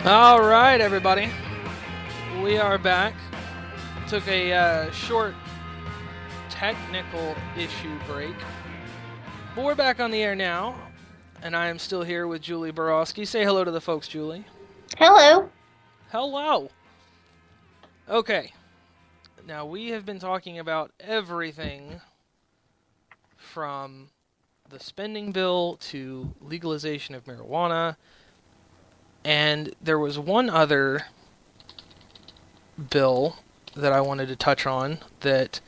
All right, everybody. We are back. Took a short technical issue break. But we're back on the air now, and I am still here with Julie Borowski. Say hello to the folks, Julie. Hello. Hello. Okay. Now, we have been talking about everything from the spending bill to legalization of marijuana, and there was one other bill that I wanted to touch on that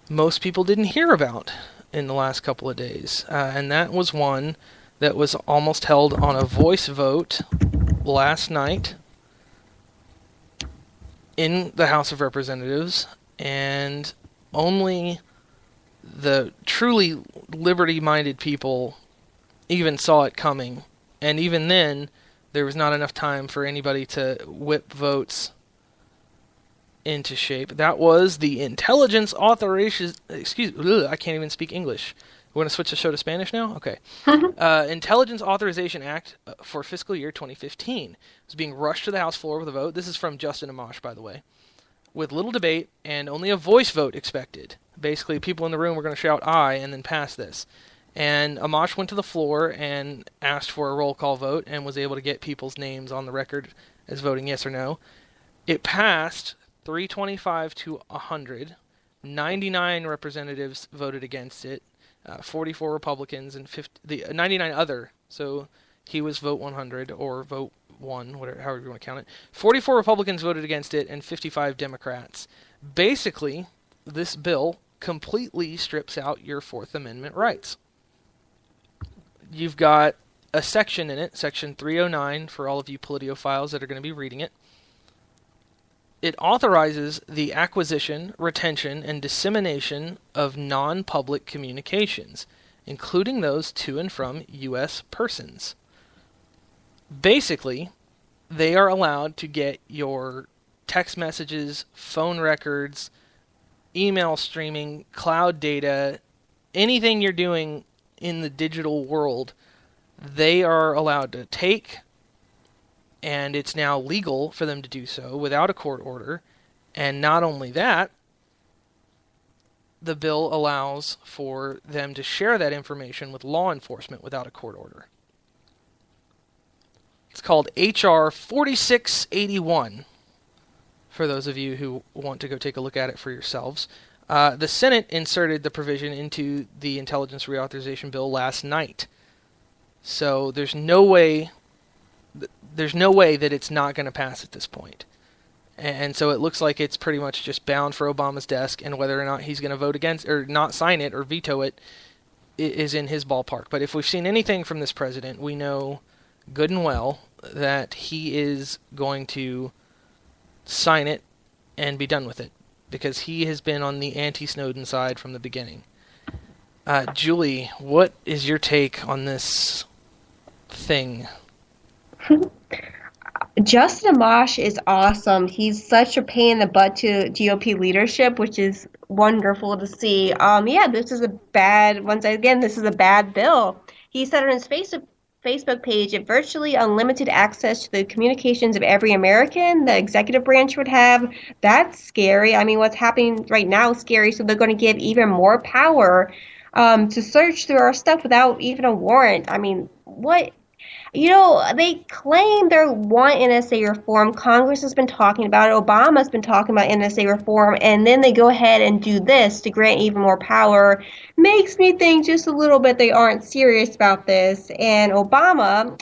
most people didn't hear about in the last couple of days, and that was one that was almost held on a voice vote last night in the House of Representatives, and only the truly liberty-minded people even saw it coming, and even then, there was not enough time for anybody to whip votes into shape. That was the Intelligence Authorization... I can't even speak English. We're going to switch the show to Spanish now? Okay. Intelligence Authorization Act for fiscal year 2015. It was being rushed to the House floor with a vote. This is from Justin Amash, by the way. With little debate and only a voice vote expected. Basically, people in the room were going to shout aye and then pass this. And Amash went to the floor and asked for a roll call vote and was able to get people's names on the record as voting yes or no. It passed 325 to 100. 99 representatives voted against it. 44 Republicans and 99 other. So he was vote 100 or vote 1, whatever, however you want to count it. 44 Republicans voted against it and 55 Democrats. Basically, this bill completely strips out your Fourth Amendment rights. You've got a section in it, Section 309, for all of you politicophiles that are going to be reading it. It authorizes the acquisition, retention, and dissemination of non-public communications, including those to and from U.S. persons. Basically, they are allowed to get your text messages, phone records, email streaming, cloud data, anything you're doing in the digital world, they are allowed to take, and it's now legal for them to do so without a court order. And not only that, the bill allows for them to share that information with law enforcement without a court order. It's called H.R. 4681, for those of you who want to go take a look at it for yourselves. The Senate inserted the provision into the Intelligence Reauthorization Bill last night. So there's no way that it's not going to pass at this point. And so it looks like it's pretty much just bound for Obama's desk, and whether or not he's going to vote against or not sign it or veto it is in his ballpark. But if we've seen anything from this president, we know good and well that he is going to sign it and be done with it, because he has been on the anti-Snowden side from the beginning. Julie, what is your take on this thing? Justin Amash is awesome. He's such a pain in the butt to GOP leadership, which is wonderful to see. This is a bad bill. He said on his Facebook page, it virtually unlimited access to the communications of every American the executive branch would have. That's scary. I mean, what's happening right now is scary, so they're going to give even more power to search through our stuff without even a warrant. I mean, what? They claim they want NSA reform. Congress has been talking about it. Obama's been talking about NSA reform. And then they go ahead and do this to grant even more power. Makes me think just a little bit they aren't serious about this. And Obama,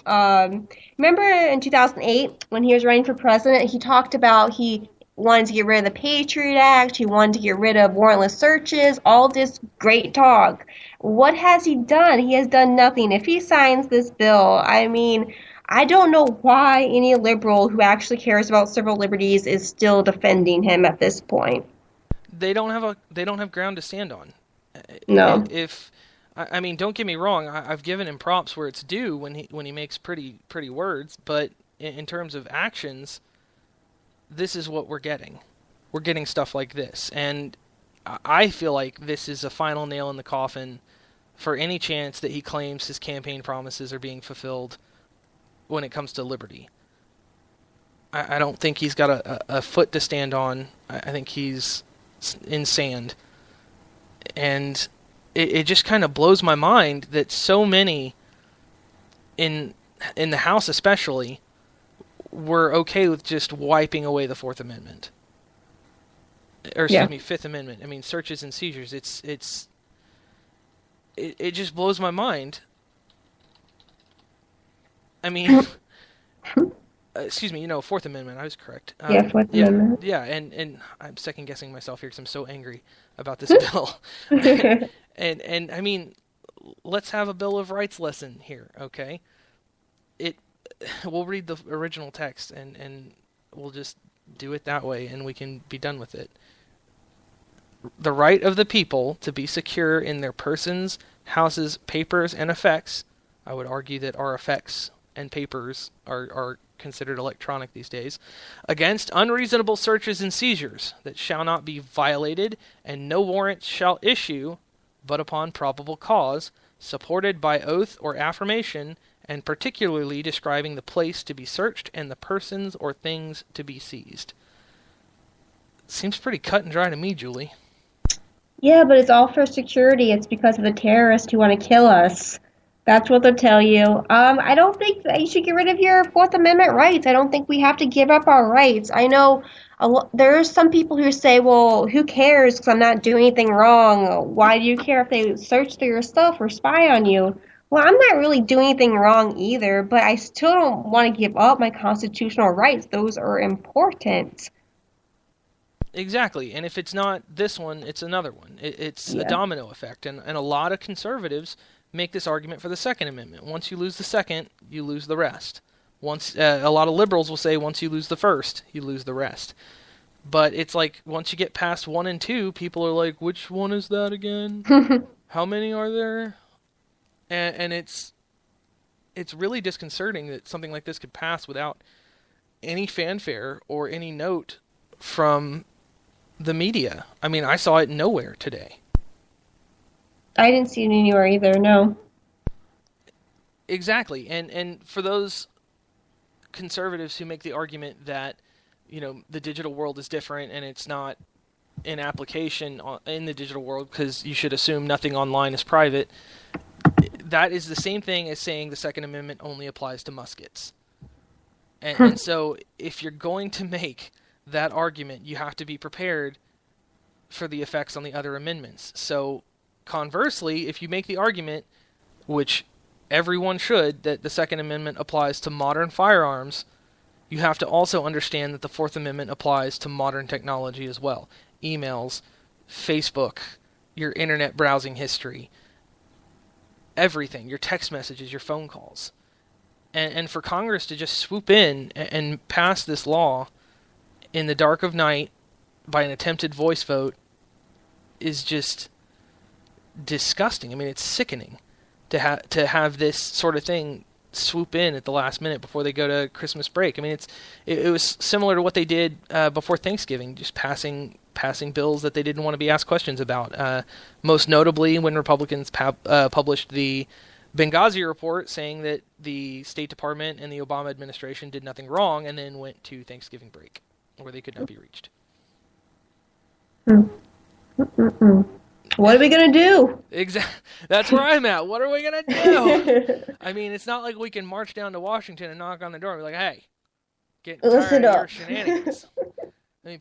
remember in 2008 when he was running for president, he talked about he wanted to get rid of the Patriot Act. He wanted to get rid of warrantless searches. All this great talk. What has he done? He has done nothing. If he signs this bill, I mean, I don't know why any liberal who actually cares about civil liberties is still defending him at this point. They don't have ground to stand on. No. I mean, don't get me wrong. I've given him props where it's due when he makes pretty words, but in terms of actions, this is what we're getting. We're getting stuff like this, and I feel like this is a final nail in the coffin for any chance that he claims his campaign promises are being fulfilled when it comes to liberty. I don't think he's got a foot to stand on. I think he's in sand. And it just kind of blows my mind that so many in the House especially were okay with just wiping away the Fourth Amendment. Or excuse me, Fifth Amendment. I mean, searches and seizures. It just blows my mind. I mean, excuse me, Fourth Amendment. I was correct. Fourth Amendment. Yeah, and I'm second guessing myself here because I'm so angry about this bill. and I mean, let's have a Bill of Rights lesson here, okay? We'll read the original text and we'll just do it that way, and we can be done with it. The right of the people to be secure in their persons, houses, papers, and effects. I would argue that our effects and papers are considered electronic these days, against unreasonable searches and seizures that shall not be violated, and no warrant shall issue but upon probable cause, supported by oath or affirmation, and particularly describing the place to be searched and the persons or things to be seized. Seems pretty cut and dry to me, Julie. Yeah, but it's all for security. It's because of the terrorists who want to kill us. That's what they'll tell you. I don't think that you should get rid of your Fourth Amendment rights. I don't think we have to give up our rights. I know there are some people who say, well, who cares because I'm not doing anything wrong. Why do you care if they search through your stuff or spy on you? Well, I'm not really doing anything wrong either, but I still don't want to give up my constitutional rights. Those are important. Exactly, and if it's not this one, it's another one. It's a domino effect, and a lot of conservatives make this argument for the Second Amendment. Once you lose the second, you lose the rest. A lot of liberals will say once you lose the first, you lose the rest. But it's like once you get past 1 and 2, people are like, which one is that again? How many are there? And it's really disconcerting that something like this could pass without any fanfare or any note from the media. I mean, I saw it nowhere today. I didn't see it anywhere either, no. Exactly. And for those conservatives who make the argument that, the digital world is different and it's not in application in the digital world because you should assume nothing online is private, that is the same thing as saying the Second Amendment only applies to muskets. And so if you're going to make that argument, you have to be prepared for the effects on the other amendments. So conversely, if you make the argument, which everyone should, that the Second Amendment applies to modern firearms, you have to also understand that the Fourth Amendment applies to modern technology as well. Emails, Facebook, your internet browsing history, everything, your text messages, your phone calls. And for Congress to just swoop in and pass this law in the dark of night by an attempted voice vote is just disgusting. I mean, it's sickening to have this sort of thing swoop in at the last minute before they go to Christmas break. I mean, it was similar to what they did before Thanksgiving, just passing bills that they didn't want to be asked questions about. Most notably, when Republicans published the Benghazi report saying that the State Department and the Obama administration did nothing wrong, and then went to Thanksgiving break, where they could not be reached. What are we going to do? Exactly. That's where I'm at. What are we going to do? I mean, it's not like we can march down to Washington and knock on the door and be like, hey, get tired of your shenanigans. I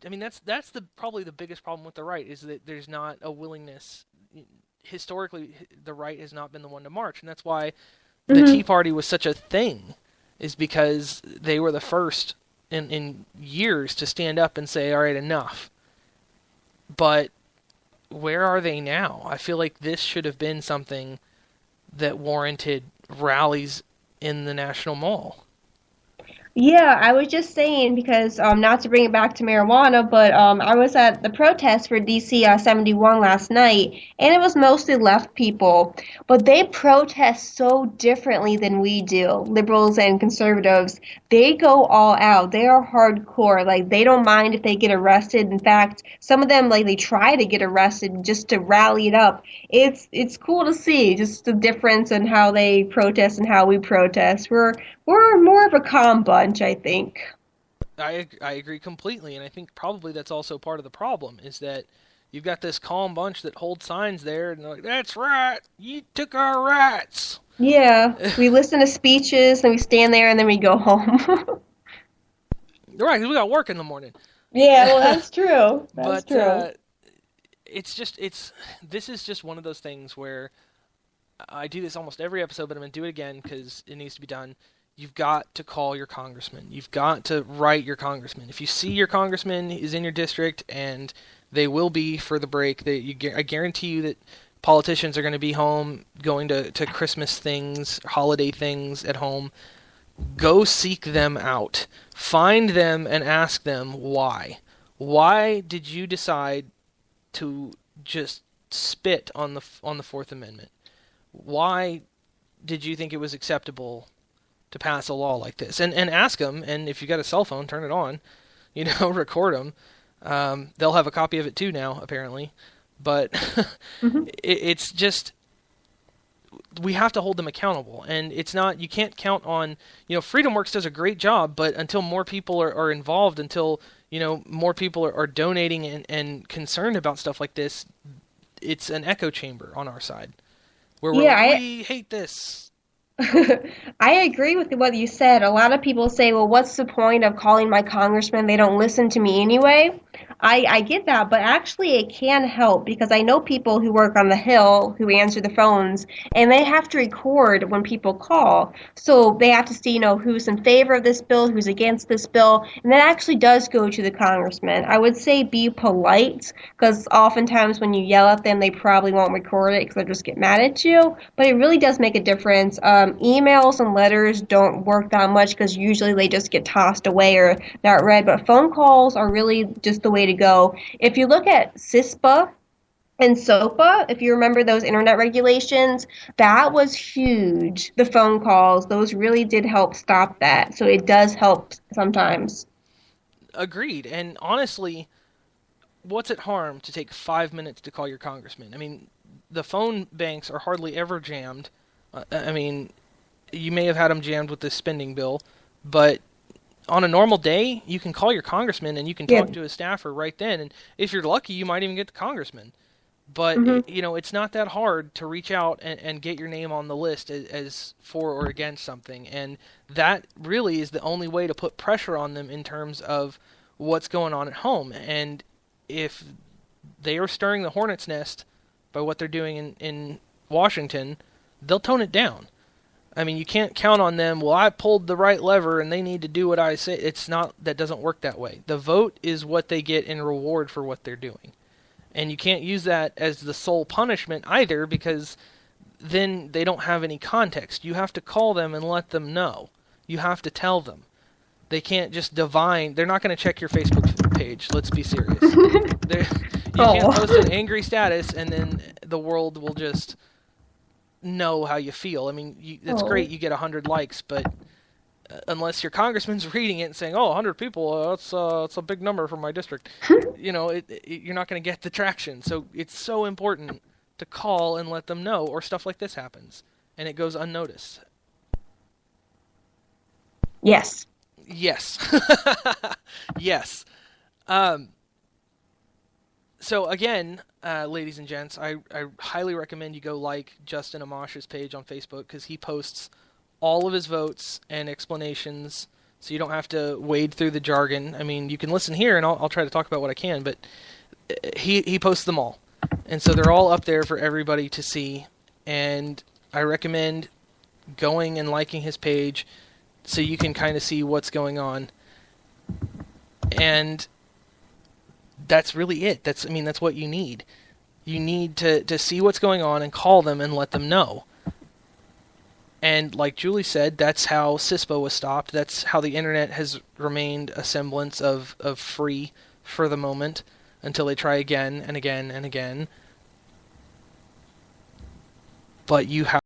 mean, that's probably the biggest problem with the right, is that there's not a willingness. Historically, the right has not been the one to march, and that's why the Tea Party was such a thing, is because they were the first in years to stand up and say, all right, enough. But where are they now? I feel like this should have been something that warranted rallies in the National Mall. Yeah, I was just saying, because not to bring it back to marijuana, but I was at the protest for DC 71 last night, and it was mostly left people, but they protest so differently than we do. Liberals and conservatives, they go all out. They are hardcore. Like, they don't mind if they get arrested. In fact, some of them, like, they try to get arrested just to rally it up. It's cool to see just the difference in how they protest and how we protest. We're more of a calm bunch, I think. I agree completely, and I think probably that's also part of the problem is that you've got this calm bunch that hold signs there, and they're like, "That's right, you took our rights." Yeah, we listen to speeches and we stand there and then we go home. Right, 'cause we got work in the morning. Yeah, well, that's true. That's But true. it's this is just one of those things where I do this almost every episode, but I'm going to do it again because it needs to be done. You've got to call your congressman. You've got to write your congressman. If you see your congressman is in your district, and they will be for the break, I guarantee you that politicians are going to be home going to Christmas things, holiday things at home. Go seek them out. Find them and ask them why. Why did you decide to just spit on the Fourth Amendment? Why did you think it was acceptable to pass a law like this? And ask them, and if you got a cell phone, turn it on, record them. They'll have a copy of it too now, apparently. But Hmm. it's just, we have to hold them accountable. And it's not, you can't count on, FreedomWorks does a great job, but until more people are involved, until, more people are donating and concerned about stuff like this, it's an echo chamber on our side where we're Yeah, like, we hate this. I agree with what you said. A lot of people say, well, what's the point of calling my congressman? They don't listen to me anyway. I get that, but actually it can help because I know people who work on the Hill who answer the phones and they have to record when people call. So they have to see, who's in favor of this bill, who's against this bill, and that actually does go to the congressman. I would say be polite because oftentimes when you yell at them, they probably won't record it because they'll just get mad at you. But it really does make a difference. Emails and letters don't work that much because usually they just get tossed away or not read. But phone calls are really just the way to go. If you look at CISPA and SOPA, if you remember those internet regulations, that was huge. The phone calls, those really did help stop that. So it does help sometimes. Agreed. And honestly, what's it harm to take 5 minutes to call your congressman? I mean, the phone banks are hardly ever jammed. I mean, you may have had them jammed with this spending bill, but on a normal day, you can call your congressman and you can Yeah. talk to his staffer right then. And if you're lucky, you might even get the congressman. But Hmm. it's not that hard to reach out and get your name on the list as for or against something. And that really is the only way to put pressure on them in terms of what's going on at home. And if they are stirring the hornet's nest by what they're doing in Washington, they'll tone it down. I mean, you can't count on them. Well, I pulled the right lever and they need to do what I say. It's not, that doesn't work that way. The vote is what they get in reward for what they're doing. And you can't use that as the sole punishment either because then they don't have any context. You have to call them and let them know. You have to tell them. They can't just divine. They're not going to check your Facebook page. Let's be serious. You can't post Oh. an angry status and then the world will just know how you feel. I mean, it's great Oh. you get 100 likes, but unless your congressman's reading it and saying, "Oh, 100 people, that's a big number for my district," you're not going to get the traction. So it's so important to call and let them know, or stuff like this happens and it goes unnoticed. Yes. Yes, yes. Um, so again, ladies and gents, I highly recommend you go like Justin Amash's page on Facebook because he posts all of his votes and explanations, so you don't have to wade through the jargon. I mean, you can listen here, and I'll try to talk about what I can, but he posts them all, and so they're all up there for everybody to see. And I recommend going and liking his page so you can kind of see what's going on. And that's really it. That's what you need. You need to see what's going on and call them and let them know. And like Julie said, that's how CISPA was stopped. That's how the internet has remained a semblance of free for the moment until they try again and again and again. But you have